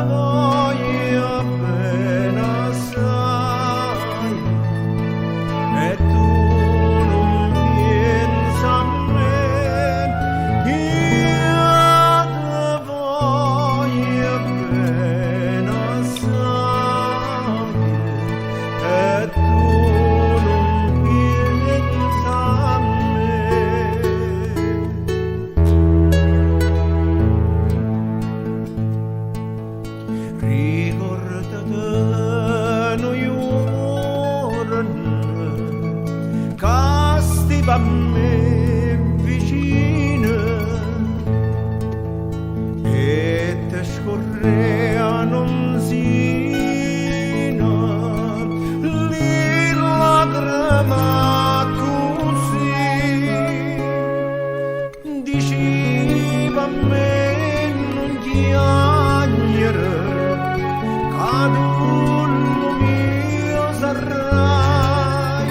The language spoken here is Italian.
voglio bene assai e tu non pensa a me. Io ti voglio bene assai e tu non pensa a me. Ricordate noi giorni che stiva a me vicino e te scorreano sino le lacrime così. Diceva a me non piangere, che tu non mi sarai.